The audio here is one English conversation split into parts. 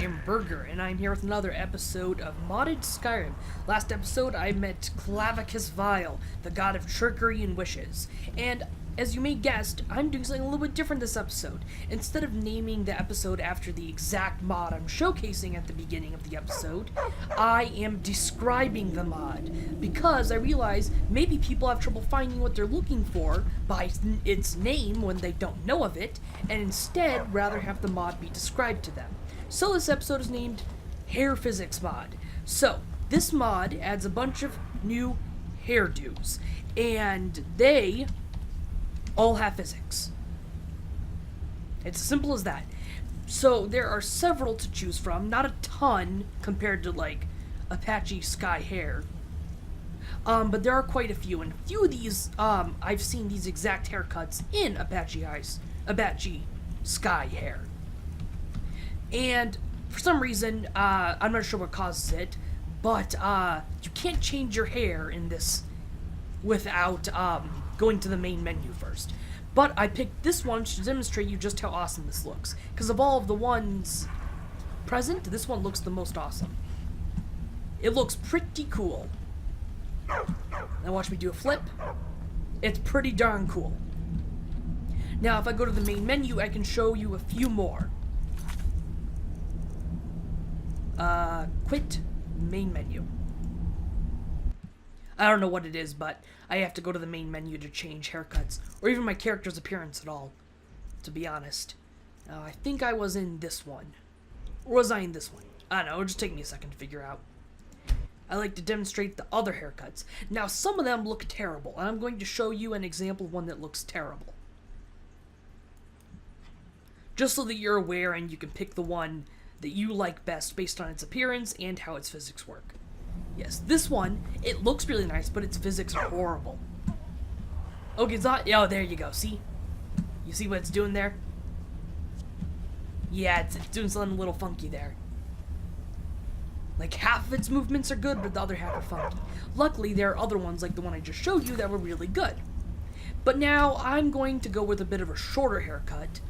am Burger, and I'm here with another episode of Modded Skyrim. Last episode, I met Clavicus Vile, the god of trickery and wishes. And as you may guess, I'm doing something a little bit different this episode. Instead of naming the episode after the exact mod I'm showcasing at the beginning of the episode, I am describing the mod, because I realize maybe people have trouble finding what they're looking for by its name when they don't know of it, and instead rather have the mod be described to them. So this episode is named Hair Physics Mod. So, this mod adds a bunch of new hairdos, and they all have physics. It's as simple as that. So there are several to choose from, not a ton compared to like Apache Sky Hair. But there are quite a few, and a few of these, I've seen these exact haircuts in Apache Sky Hair. And for some reason, I'm not sure what causes it, but you can't change your hair in this without going to the main menu first. But I picked this one to demonstrate you just how awesome this looks. Because of all of the ones present, this one looks the most awesome. It looks pretty cool. Now watch me do a flip. It's pretty darn cool. Now if I go to the main menu, I can show you a few more. Quit main menu. I don't know what it is, but I have to go to the main menu to change haircuts, or even my character's appearance at all, to be honest. I think I was in this one. Or was I in this one? I don't know, it'll just take me a second to figure out. I like to demonstrate the other haircuts. Now, some of them look terrible, and I'm going to show you an example of one that looks terrible. Just so that you're aware and you can pick the one that you like best based on its appearance and how its physics work. Yes, this one, it looks really nice, but its physics are horrible. Okay, it's not. Oh, there you go. See? You see what it's doing there? Yeah, it's doing something a little funky there. Like, half of its movements are good, but the other half are funky. Luckily, there are other ones, like the one I just showed you, that were really good. But now, I'm going to go with a bit of a shorter haircut.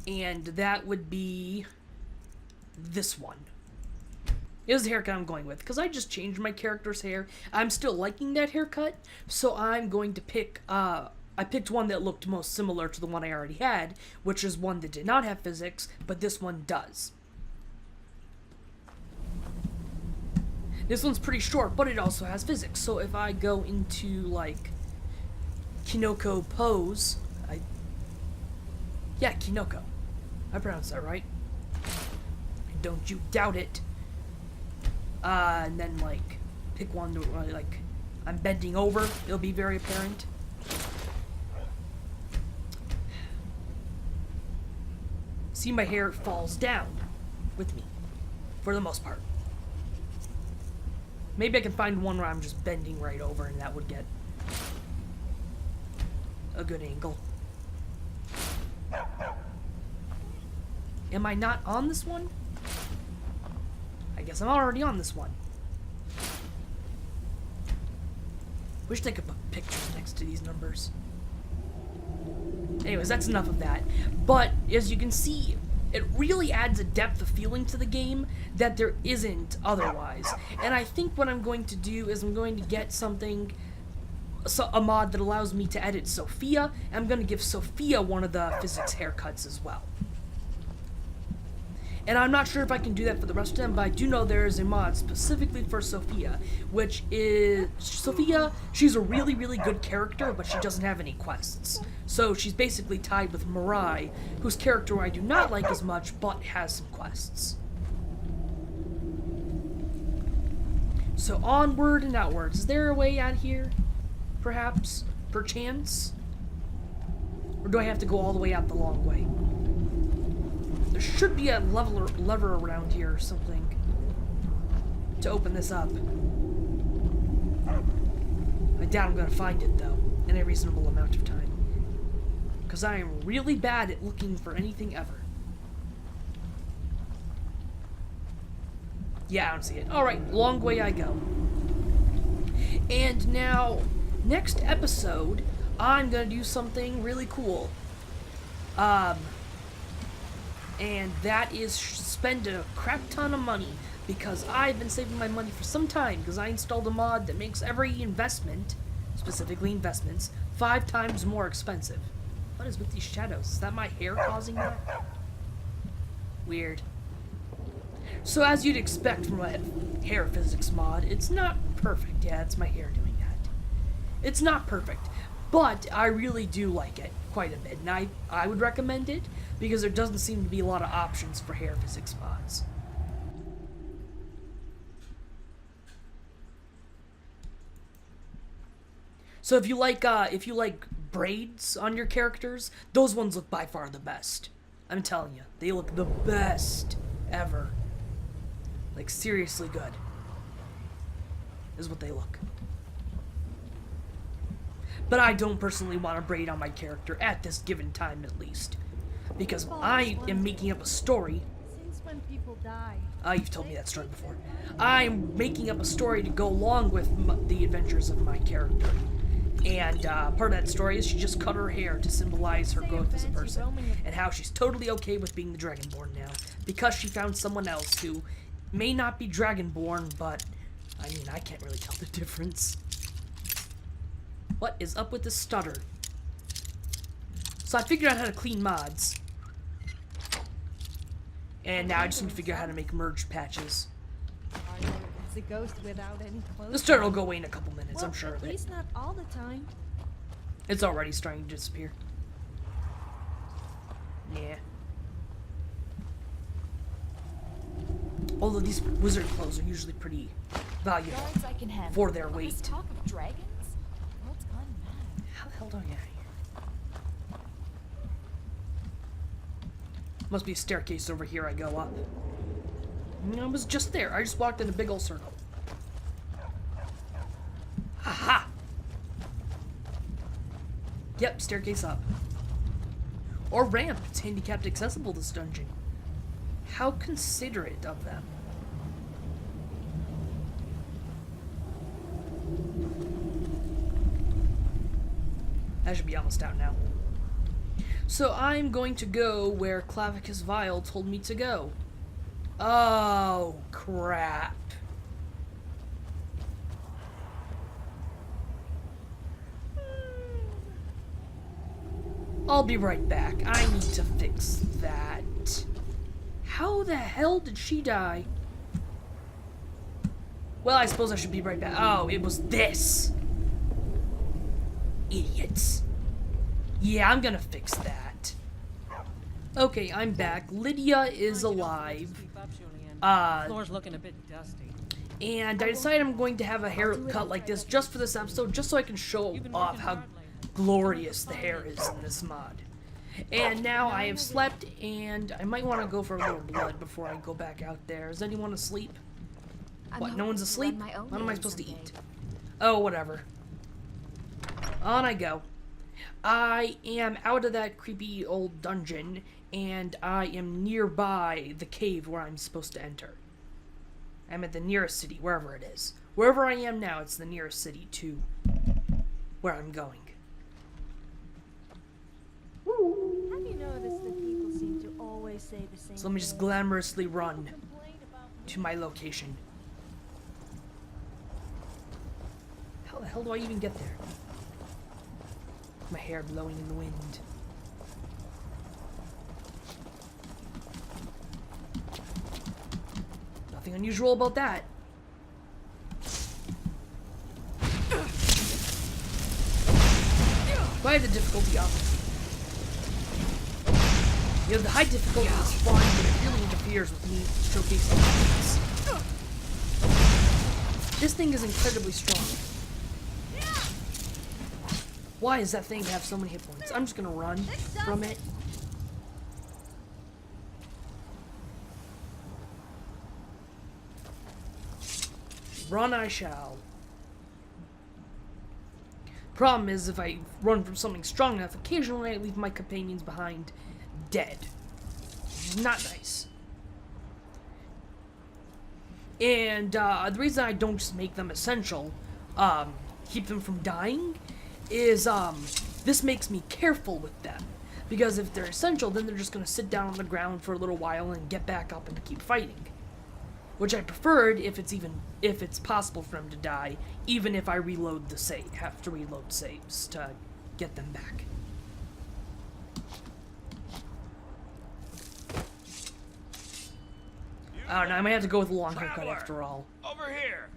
And that would be this one. Is the haircut I'm going with, because I just changed my character's hair. I'm still liking that haircut, so I'm going to pick, I picked one that looked most similar to the one I already had, which is one that did not have physics, but this one does. This one's pretty short, but it also has physics, so if I go into, like, Kinoko pose, yeah, Kinoko. I pronounced that right. Don't you doubt it. And then, like, pick one to, like, I'm bending over. It'll be very apparent. See, my hair falls down with me, for the most part. Maybe I can find one where I'm just bending right over, and that would get a good angle. Am I not on this one? I guess I'm already on this one. Wish they could put pictures next to these numbers. Anyways, that's enough of that. But, as you can see, it really adds a depth of feeling to the game that there isn't otherwise. And I think what I'm going to do is I'm going to get something, a mod that allows me to edit Sophia, and I'm going to give Sophia one of the physics haircuts as well. And I'm not sure if I can do that for the rest of them, but I do know there is a mod specifically for Sophia, which is... Sophia, she's a really, really good character, but she doesn't have any quests. So she's basically tied with Mirai, whose character I do not like as much, but has some quests. So onward and outwards. Is there a way out here? Perhaps? Perchance? Or do I have to go all the way out the long way? There should be a lever around here or something to open this up. I doubt I'm going to find it, though, in a reasonable amount of time. Because I am really bad at looking for anything ever. Yeah, I don't see it. Alright, long way I go. And now, next episode, I'm going to do something really cool. And that is spend a crap ton of money, because I've been saving my money for some time, because I installed a mod that makes every investment, specifically investments, 5 times more expensive. What is with these shadows? Is that my hair causing that? Weird. So as you'd expect from a hair physics mod, it's not perfect. Yeah, it's my hair doing that. It's not perfect, but I really do like it quite a bit, and I would recommend it, because there doesn't seem to be a lot of options for hair physics mods. So if you like braids on your characters, those ones look by far the best. I'm telling you, they look the best ever. Like, seriously good is what they look. But I don't personally want a braid on my character at this given time, at least, because I am making up a story. Since when people die. You've told me that story before. I'm making up a story to go along with the adventures of my character. And part of that story is she just cut her hair to symbolize her growth as a person, and how she's totally okay with being the Dragonborn now, because she found someone else who may not be Dragonborn, but, I mean, I can't really tell the difference. What is up with this stutter? So I figured out how to clean mods. And now I just need to figure out how to make merged patches. It's a ghost without any clothes. The stutter will go away in a couple minutes, Well, I'm sure of at it. least not all the time. It's already starting to disappear. Yeah. Although these wizard clothes are usually pretty valuable Guards I can handle. for their All this weight. talk of dragons? World's gone mad. How the hell do I get out of here? Must be a staircase over here I go up. I was just there. I just walked in a big old circle. Aha! Yep, staircase up. Or ramp. It's handicapped accessible, this dungeon. How considerate of them. I should be almost out now. So I'm going to go where Clavicus Vile told me to go. Oh, crap. I'll be right back. I need to fix that. How the hell did she die? Well, I suppose I should be right back. Oh, it was this. Idiots. Yeah, I'm gonna fix that. Okay, I'm back. Lydia is alive. Floor's looking a bit dusty. And I decided I'm going to have a haircut like this just for this episode, just so I can show off how glorious the hair is in this mod. And now I have slept, and I might want to go for a little blood before I go back out there. Is anyone asleep? What, no one's asleep? What am I supposed to eat? Oh, whatever. On I go. I am out of that creepy old dungeon, and I am nearby the cave where I'm supposed to enter. I'm at the nearest city, wherever it is. Wherever I am now, it's the nearest city to where I'm going. Have you noticed that people seem to always say the same So let me just thing? glamorously run Complain about to my location. How the hell do I even get there? My hair blowing in the wind. Nothing unusual about that. Why the difficulty up? You know, the high difficulty is fun, but it really interferes with me showcasing things. This thing is incredibly strong. Why does that thing have so many hit points? I'm just gonna run from it. Run I shall. Problem is, if I run from something strong enough, occasionally I leave my companions behind dead. Not nice. And the reason I don't just make them essential, keep them from dying, is this makes me careful with them. Because if they're essential, then they're just going to sit down on the ground for a little while and get back up and keep fighting. Which I preferred if it's possible for them to die, even if I have to reload saves to get them back. I don't know, I might have to go with a long haircut after all. Over here.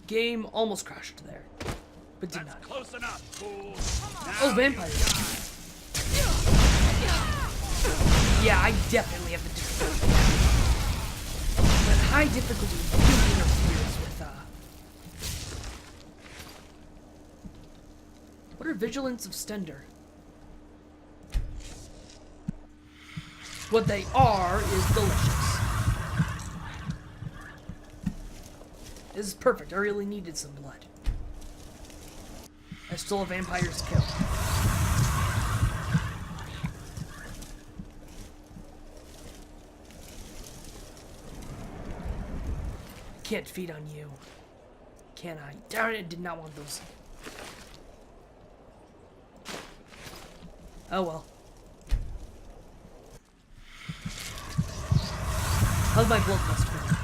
Game almost crashed there, but did not. Close enough, fool. Oh, vampires. Yeah, I definitely have the difficulty. But high difficulty really interferes with, What are Vigilance of Stender? What they are is delicious. This is perfect. I really needed some blood. I stole a vampire's kill. Can't feed on you. Can I? Darn it, did not want those. Oh well. How's my bloodlust feeling?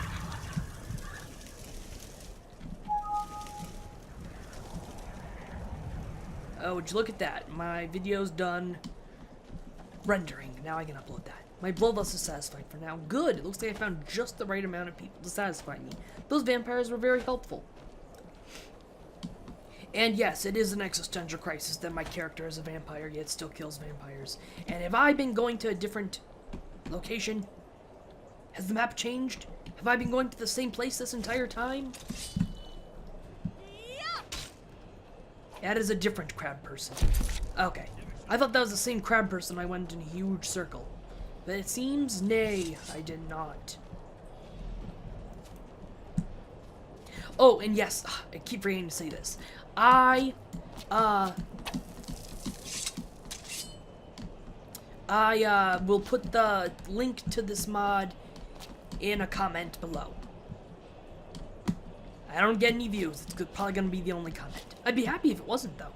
Oh, would you look at that? My video's done rendering. Now I can upload that. My bloodlust is satisfied for now. Good! It looks like I found just the right amount of people to satisfy me. Those vampires were very helpful. And yes, it is an existential crisis that my character is a vampire, yet still kills vampires. And have I been going to a different location? Has the map changed? Have I been going to the same place this entire time? That is a different crab person. Okay. I thought that was the same crab person. I went in a huge circle. But it seems, nay, I did not. Oh, and yes, I keep forgetting to say this. I will put the link to this mod in a comment below. I don't get any views. It's probably gonna be the only comment. I'd be happy if it wasn't, though.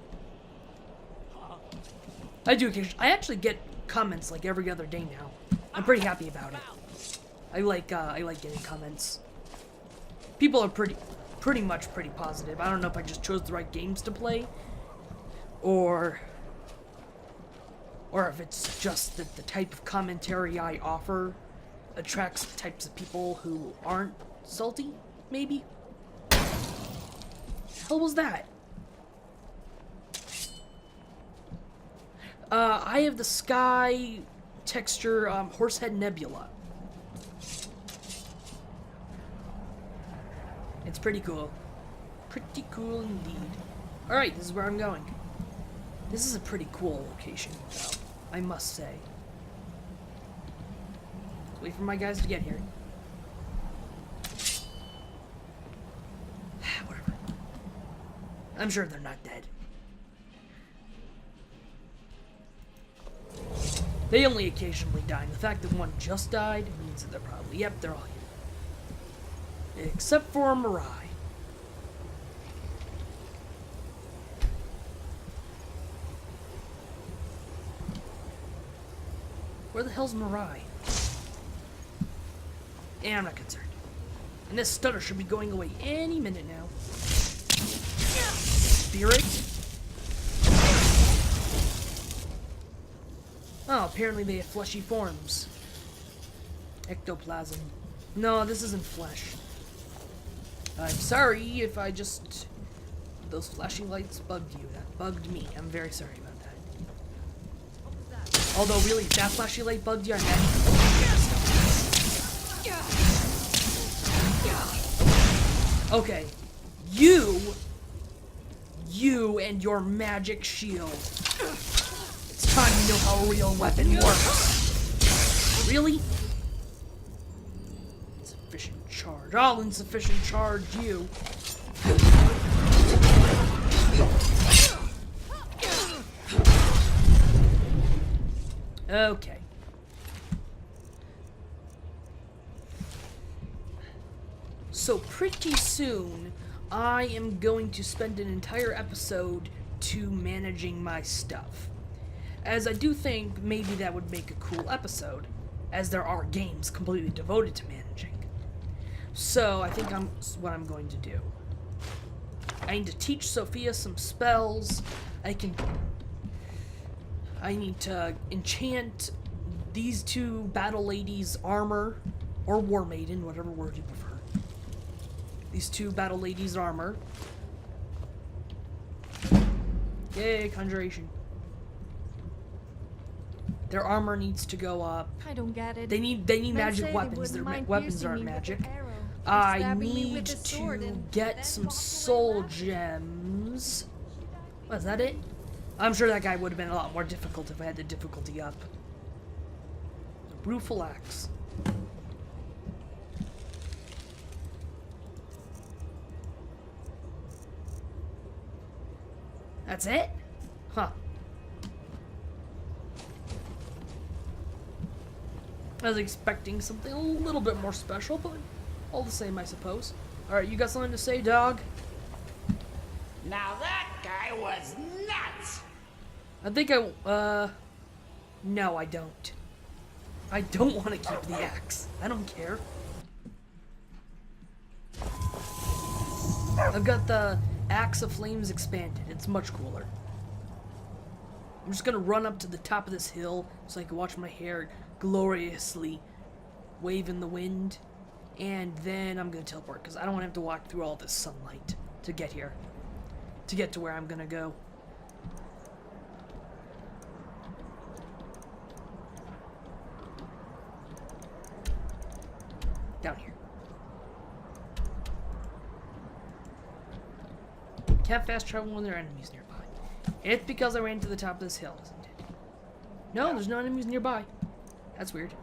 I do occasionally. I actually get comments like every other day now. I'm pretty happy about it. I like getting comments. People are pretty much pretty positive. I don't know if I just chose the right games to play, or if it's just that the type of commentary I offer attracts the types of people who aren't salty, maybe? Hell was that? I have the sky texture Horsehead Nebula. It's pretty cool. Pretty cool indeed. Alright, this is where I'm going. This is a pretty cool location, though, I must say. Let's wait for my guys to get here. Whatever. I'm sure they're not dead. They only occasionally die, and the fact that one just died means that they're probably, yep, they're all here. Except for Mirai. Where the hell's Mirai? Yeah, I'm not concerned. And this stutter should be going away any minute now. Spirit? Oh, apparently they have fleshy forms. Ectoplasm. No, this isn't flesh. I'm sorry if I just... Those flashing lights bugged you. That bugged me. I'm very sorry about that. Although, really, if that flashy light bugged you, I imagine... Okay. You and your magic shield. It's time you know how a real weapon works. Really? Insufficient charge. I'll insufficient charge you. Okay. So pretty soon, I am going to spend an entire episode to managing my stuff. As I do think maybe that would make a cool episode, as there are games completely devoted to managing. So I think what I'm going to do. I need to teach Sophia some spells. I need to enchant these two battle ladies' armor, or war maiden, whatever word you prefer. These two battle ladies' armor. Yay, conjuration. Their armor needs to go up. I don't get it. They need Men magic say they weapons. wouldn't Their mind weapons piercing aren't me with magic. an arrow, or I stabbing me need with a sword to and get then some walk away soul laughing. gems. Was that it? I'm sure that guy would have been a lot more difficult if I had the difficulty up. The rueful axe. That's it? Huh. I was expecting something a little bit more special, but all the same, I suppose. Alright, you got something to say, dog? Now that guy was nuts! I think no, I don't. I don't want to keep the axe. I don't care. I've got the Axe of Flames expanded. It's much cooler. I'm just gonna run up to the top of this hill so I can watch my hair gloriously wave in the wind. And then I'm gonna teleport because I don't want to have to walk through all this sunlight to get here. To get to where I'm gonna go. Down here. Can't fast travel when there are enemies nearby. It's because I ran to the top of this hill, isn't it? No, there's no enemies nearby. That's weird.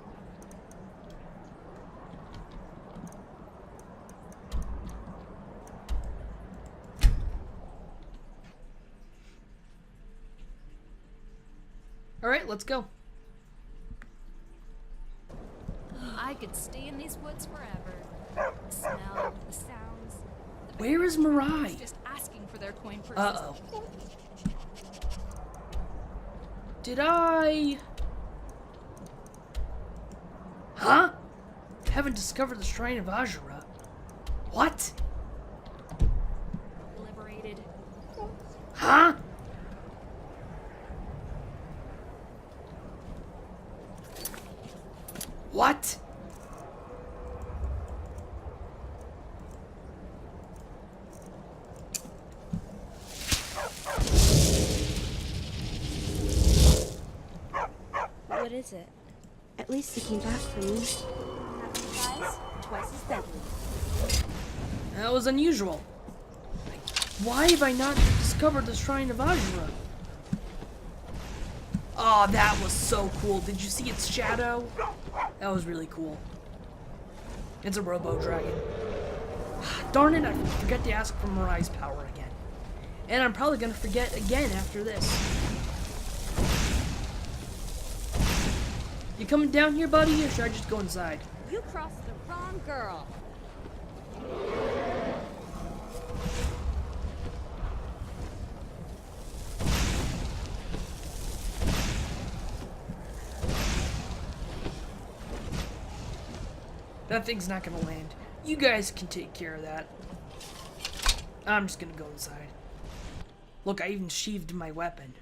Alright, let's go. I could stay in these woods forever. The smell, the sounds. The Where is Mirai? just asking for their coin purses. Uh-oh. Did I... Huh? Haven't discovered the Shrine of Ajura. What? Liberated. Huh? What? What is it? At least he came back for me. Guys, twice as deadly. That was unusual. Why have I not discovered the Shrine of Ajura? Oh, that was so cool. Did you see its shadow? That was really cool. It's a robo dragon. Darn it, I forget to ask for Mirai's power again. And I'm probably gonna forget again after this. You coming down here, buddy, or should I just go inside? You crossed the wrong girl. That thing's not gonna land. You guys can take care of that. I'm just gonna go inside. Look, I even sheathed my weapon.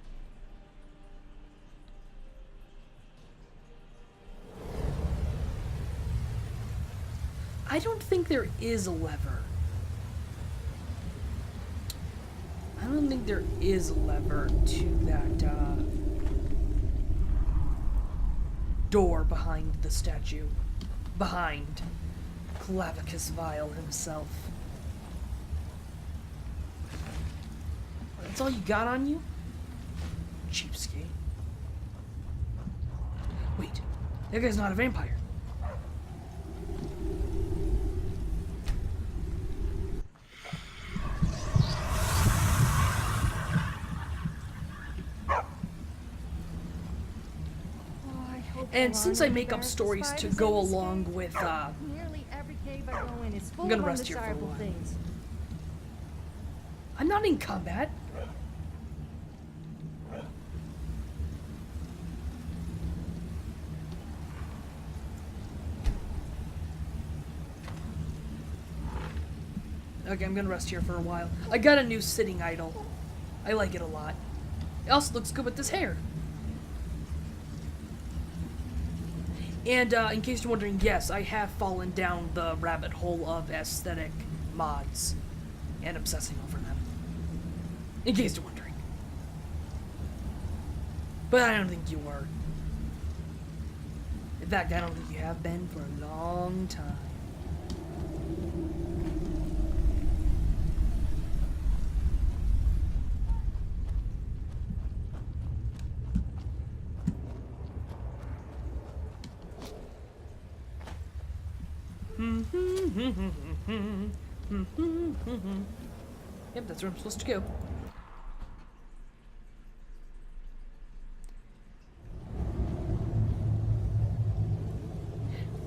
I don't think there is a lever. I don't think there is a lever to that door behind the statue. Behind Clavicus Vile himself. That's all you got on you? Cheapskate. Wait, that guy's not a vampire. And since I make up stories to go along with, Nearly every cave I go in is full I'm gonna of rest here for a undesirable while. things. I'm not in combat. Okay, I'm gonna rest here for a while. I got a new sitting idol. I like it a lot. It also looks good with this hair. And in case you're wondering, yes, I have fallen down the rabbit hole of aesthetic mods and obsessing over them. In case you're wondering. But I don't think you were. In fact, I don't think you have been for a long time. Yep, that's where I'm supposed to go.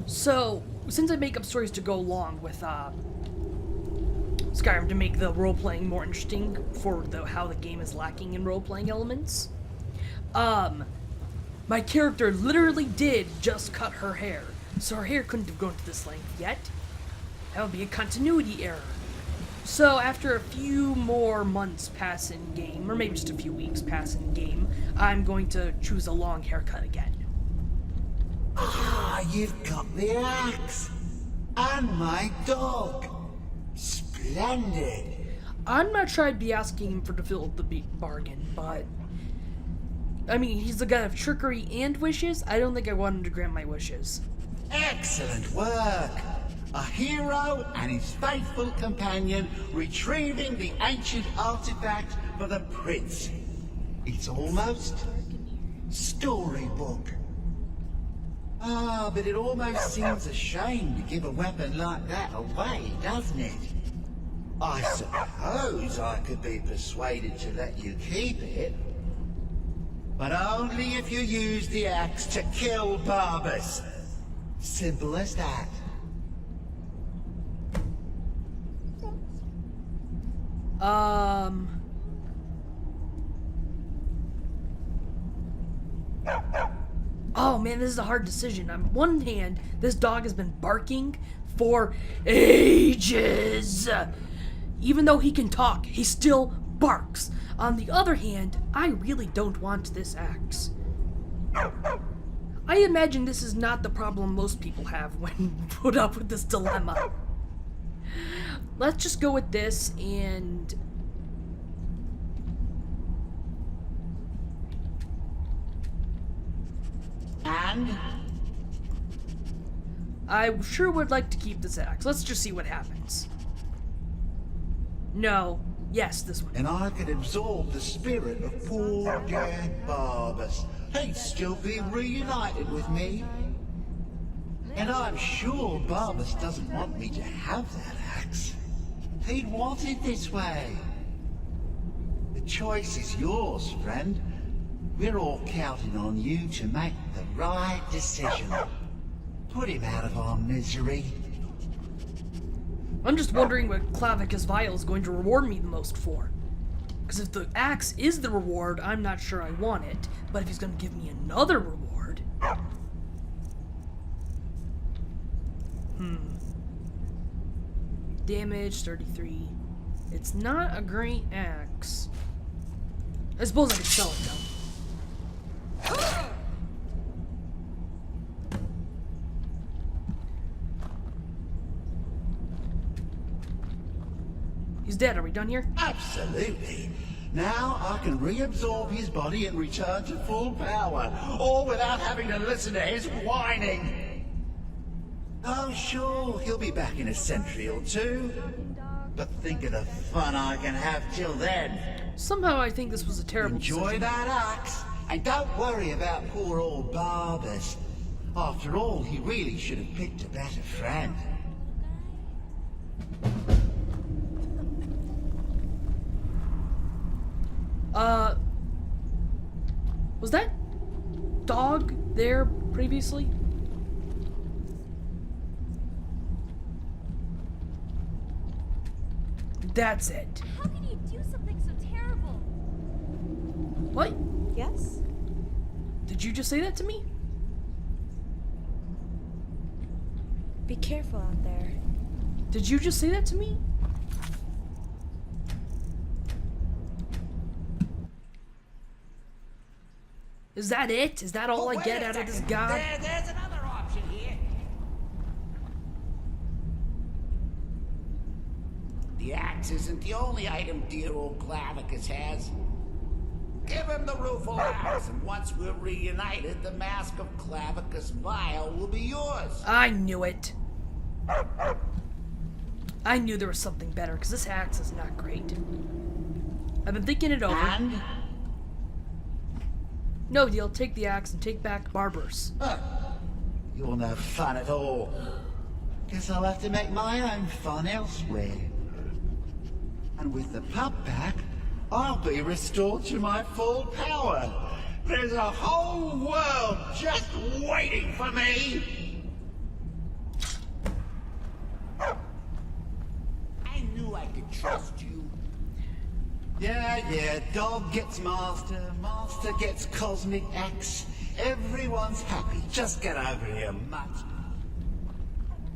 So, since I make up stories to go along with Skyrim to make the role-playing more interesting for how the game is lacking in role-playing elements, my character literally did just cut her hair. So her hair couldn't have grown to this length yet. That would be a continuity error. So after a few more months pass in game, or maybe just a few weeks pass in game, I'm going to choose a long haircut again. Ah, you've got the axe! And my dog! Splendid! I'm not sure I'd be asking him for to fill the bargain, but... I mean, he's the guy of trickery and wishes. I don't think I want him to grant my wishes. Excellent work! A hero and his faithful companion retrieving the ancient artifact for the prince. It's almost storybook. Ah, but it almost seems a shame to give a weapon like that away, doesn't it? I suppose I could be persuaded to let you keep it. But only if you use the axe to kill Barbas. Simple as that. Oh man, this is a hard decision. On one hand, this dog has been barking for ages. Even though he can talk, he still barks. On the other hand, I really don't want this axe. I imagine this is not the problem most people have when put up with this dilemma. Let's just go with this and... I sure would like to keep this axe. Let's just see what happens. No. Yes, this one. And I could absorb the spirit of poor dead Barbas. He'd still be reunited with me. And I'm sure Barbas doesn't want me to have that axe. He'd want it this way. The choice is yours, friend. We're all counting on you to make the right decision. Put him out of our misery. I'm just wondering what Clavicus Vial is going to reward me the most for. Because if the axe is the reward, I'm not sure I want it. But if he's going to give me another reward... Damage, 33. It's not a great axe. I suppose I could sell it, though. He's dead. Are we done here? Absolutely. Now I can reabsorb his body and return to full power, all without having to listen to his whining. Oh, sure, he'll be back in a century or two. But think of the fun I can have till then. Somehow I think this was a terrible Enjoy decision. that axe, and don't worry about poor old Barbas. After all, he really should have picked a better friend. Was that dog there previously? That's it. How can you do something so terrible? What? Yes? Did you just say that to me? Be careful out there. Did you just say that to me? Is that it? Is that all I get out of this god? There's another option here. The axe isn't the only item dear old Clavicus has. Give him the rueful axe, and once we're reunited, the mask of Clavicus Vile will be yours. I knew it. I knew there was something better, because this axe is not great. I've been thinking it over. And? No deal, take the axe and take back Barbarous. You're no fun at all. Guess I'll have to make my own fun elsewhere. And with the pub back, I'll be restored to my full power. There's a whole world just waiting for me. I knew I could trust you. Yeah, dog gets master, master gets cosmic axe. Everyone's happy. Just get over here, mutt.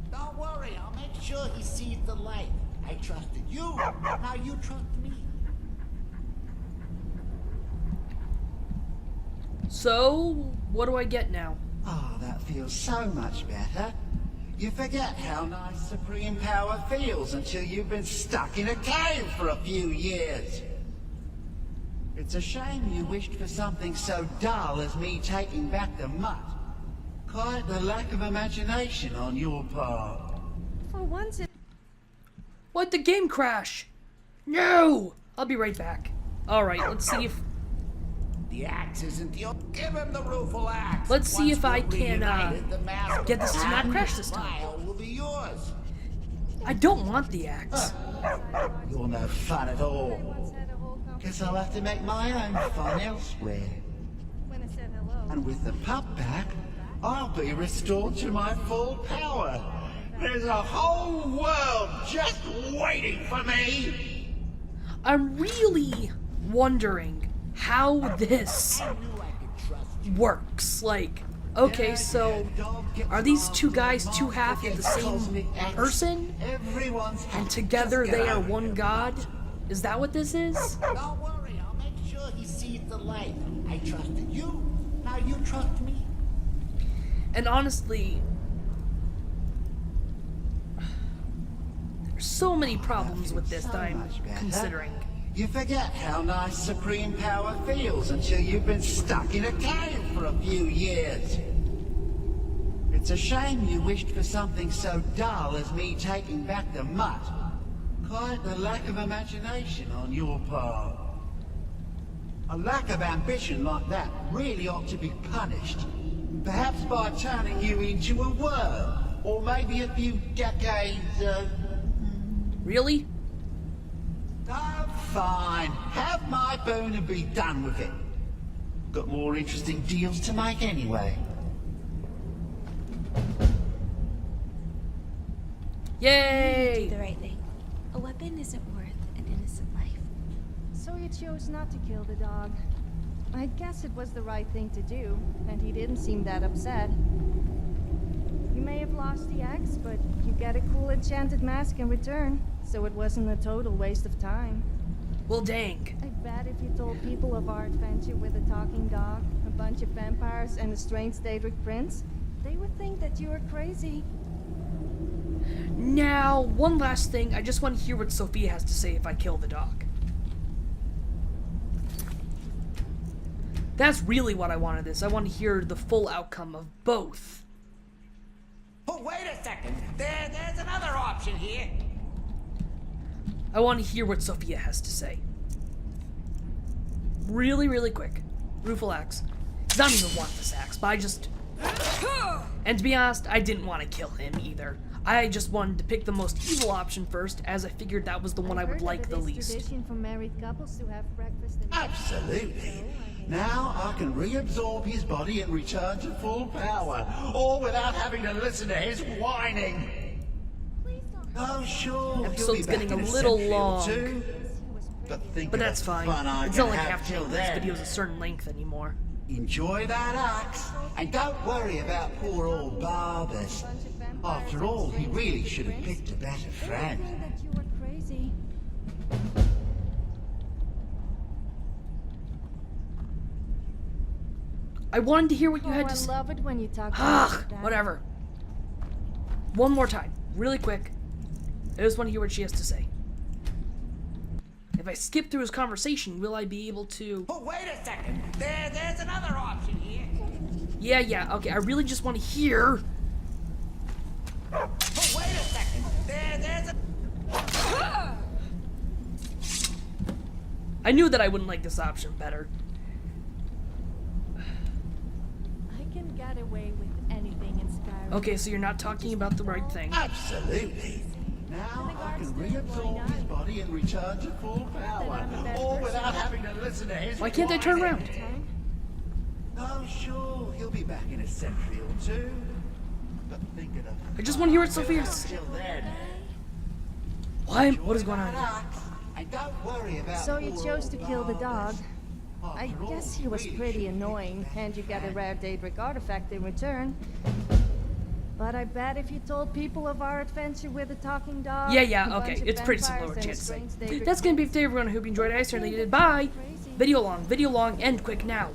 Don't worry, I'll make sure he sees the light. I trusted you, now you trust me. So, what do I get now? Ah, that feels so much better. You forget how nice supreme power feels until you've been stuck in a cave for a few years. It's a shame you wished for something so dull as me taking back the mutt. Quite the lack of imagination on your part. For once it... Why'd the game crash? No! I'll be right back. Alright, let's see if... The axe isn't the only... Give him the rueful axe. Let's see if I Once we're can, reunited, the mask get this of to not Clavicus crash this time. Vile will be yours. I don't want the axe. You're no fun at all. Once had a whole Guess I'll have to make my own fun elsewhere. when I said hello. And with the pup back, I'll be restored to my full power. There's a whole world just waiting for me. I'm really wondering how this I knew I could trust you. works. Like, okay, so are these two guys two half of the same person? Everyone's happy. And together Just get they are over one here, god? mutt. Is that what this is? Don't worry, I'll make sure he sees the light. I trusted you, now you trust me. And honestly, there's so many problems with this that I'm much better. considering. You forget how nice supreme power feels until you've been stuck in a cave for a few years. It's a shame you wished for something so dull as me taking back the mutt. Quite the lack of imagination on your part. A lack of ambition like that really ought to be punished. Perhaps by turning you into a worm, or maybe a few decades, Really? Oh, fine. Have my boon and be done with it. Got more interesting deals to make anyway. Yay! Do the right thing. A weapon isn't worth an innocent life. So you chose not to kill the dog. I guess it was the right thing to do, and he didn't seem that upset. You may have lost the axe, but you get a cool enchanted mask in return, so it wasn't a total waste of time. Well, dang. I bet if you told people of our adventure with a talking dog, a bunch of vampires, and a strange Daedric prince, they would think that you were crazy. Now, one last thing. I just want to hear what Sophia has to say if I kill the dog. That's really what I wanted this. I want to hear the full outcome of both. Oh, wait a second. There's another option here. I want to hear what Sophia has to say. Really, really quick. Rueful axe. 'Cause I don't even want this axe, but I just... And to be honest, I didn't want to kill him either. I just wanted to pick the most evil option first, as I figured that was the one I would like the least. Tradition for married couples to have breakfast and Absolutely. Now I can reabsorb his body and return to full power, all without having to listen to his whining. Please don't Oh, sure. he'll Episode's be back getting in a little century or long. two. But think But of that's the fine. fun I It's can not like have after till this then. video's a certain length anymore. Enjoy that axe, and don't worry about poor old Barbers. After all, he really should have picked a better friend. Think that you were crazy. I wanted to hear what you had Oh, to I say. love it when you talk to me Ugh, like that. whatever. One more time, really quick. I just want to hear what she has to say. If I skip through his conversation, will I be able to... Oh, wait a second. There's another option here. Yeah, okay, I really just want to hear... Oh, wait a second. There's a... I knew that I wouldn't like this option better. I can get away with anything in Skyrim. Okay, so you're not talking about the right thing. Absolutely. Now I can reabsorb his body and return to full power, all without having to listen to his. Why can't I turn around? Time? Oh, sure, he'll be back in a century or two. But think of the I just want to hear what Sophia has to say. till then. What is going on here? And don't worry about So you poor chose old to kill the dog. Barbers. I After all, guess he was really pretty should have annoying, picked a and you better get a friend. rare Daedric artifact in return. But I bet if you told people of our adventure with a talking dog... Yeah, a okay, bunch of it's pretty vampires, similar, and a chance to say. strange Daedric That's gonna be it prince, for everyone. I hope you enjoyed it. I certainly did. Bye! crazy. Video long, end quick now.